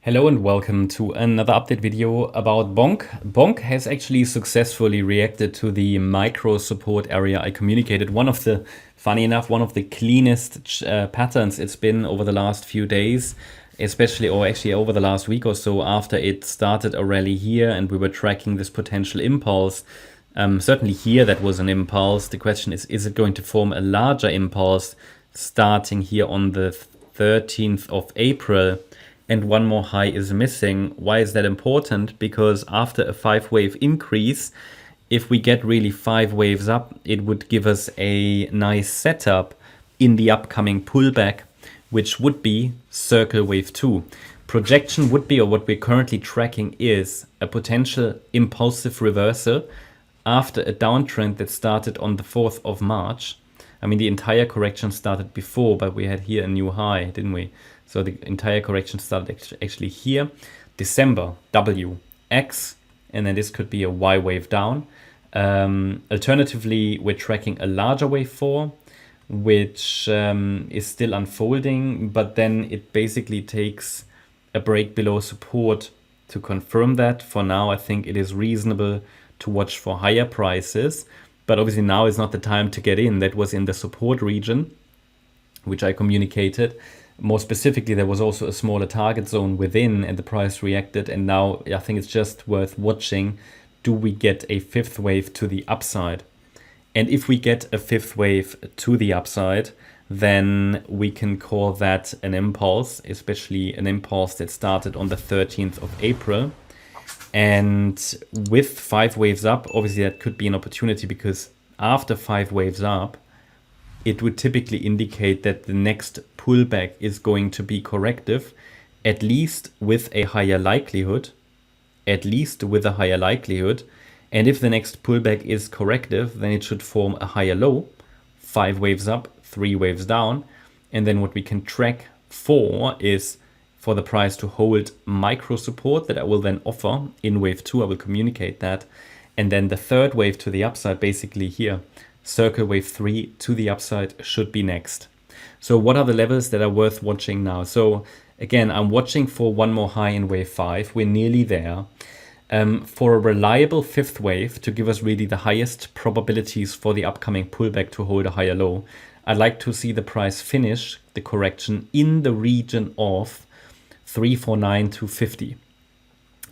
Hello and welcome to another update video about Bonk. Bonk has actually successfully reacted to the micro support area I communicated. Funny enough, one of the cleanest patterns it's been over the last few days, especially or actually over the last week or so after it started a rally here and we were tracking this potential impulse. Certainly here that was an impulse. The question is it going to form a larger impulse starting here on the 13th of April? And one more high is missing. Why is that important? Because after a 5-wave increase, if we get really 5 waves up, it would give us a nice setup in the upcoming pullback, which would be circle wave 2. Projection would be, or what we're currently tracking is a potential impulsive reversal after a downtrend that started on the 4th of March. I mean, the entire correction started before, but we had here a new high, didn't we? So the entire correction started actually here, December, W, X, and then this could be a Y wave down. Alternatively, we're tracking a larger wave 4, which is still unfolding, but then it basically takes a break below support to confirm that. For now, I think it is reasonable to watch for higher prices, but obviously now is not the time to get in. That was in the support region, which I communicated. More specifically, there was also a smaller target zone within and the price reacted. And now I think it's just worth watching. Do we get a 5th wave to the upside? And if we get a 5th wave to the upside, then we can call that an impulse, especially an impulse that started on the 13th of April. And with 5 waves up, obviously that could be an opportunity because after 5 waves up, it would typically indicate that the next pullback is going to be corrective, at least with a higher likelihood, And if the next pullback is corrective, then it should form a higher low, 5 waves up, 3 waves down. And then what we can track for is for the price to hold micro support that I will then offer in wave 2. I will communicate that. And then the 3rd wave to the upside, basically here, circle wave 3 to the upside should be next. So what are the levels that are worth watching now? So again, I'm watching for one more high in wave 5. We're nearly there. For a reliable 5th wave to give us really the highest probabilities for the upcoming pullback to hold a higher low, I'd like to see the price finish the correction in the region of 349.250.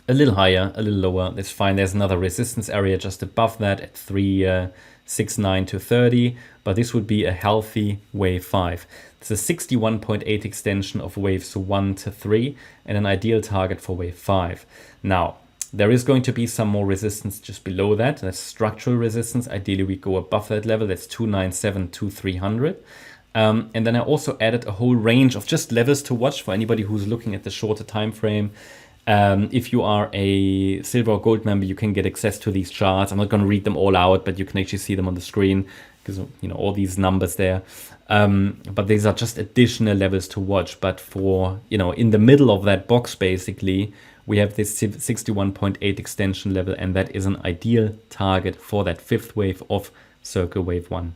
A little higher, a little lower, that's fine. There's another resistance area just above that at 369.230, but this would be a healthy wave 5. It's a 61.8 extension of waves 1 to 3 and an ideal target for wave 5. Now, there is going to be some more resistance just below that. That's structural resistance. Ideally, we go above that level. That's 297.300. And then I also added a whole range of just levels to watch for anybody who's looking at the shorter time frame. If you are a silver or gold member, you can get access to these charts. I'm not going to read them all out, but you can actually see them on the screen because, you know, all these numbers there. But these are just additional levels to watch. But for, you know, in the middle of that box, basically, we have this 61.8 extension level, and that is an ideal target for that 5th wave of circle wave 1.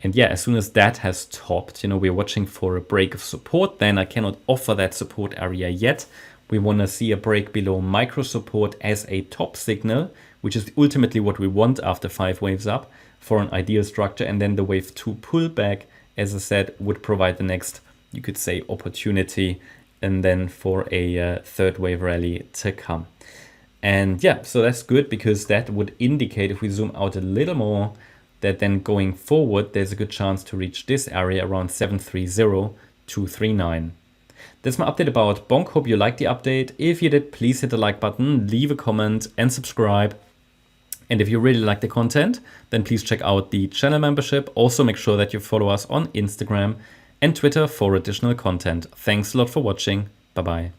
And yeah, as soon as that has topped, you know, we're watching for a break of support. Then I cannot offer that support area yet. We want to see a break below micro support as a top signal, which is ultimately what we want after 5 waves up for an ideal structure. And then the wave 2 pullback, as I said, would provide the next, you could say, opportunity, and then for a 3rd wave rally to come. And yeah, so that's good because that would indicate, if we zoom out a little more, that then going forward, there's a good chance to reach this area around 730.239. That's my update about Bonk. Hope you liked the update. If you did, please hit the like button, leave a comment and subscribe. And if you really like the content, then please check out the channel membership. Also make sure that you follow us on Instagram and Twitter for additional content. Thanks a lot for watching. Bye-bye.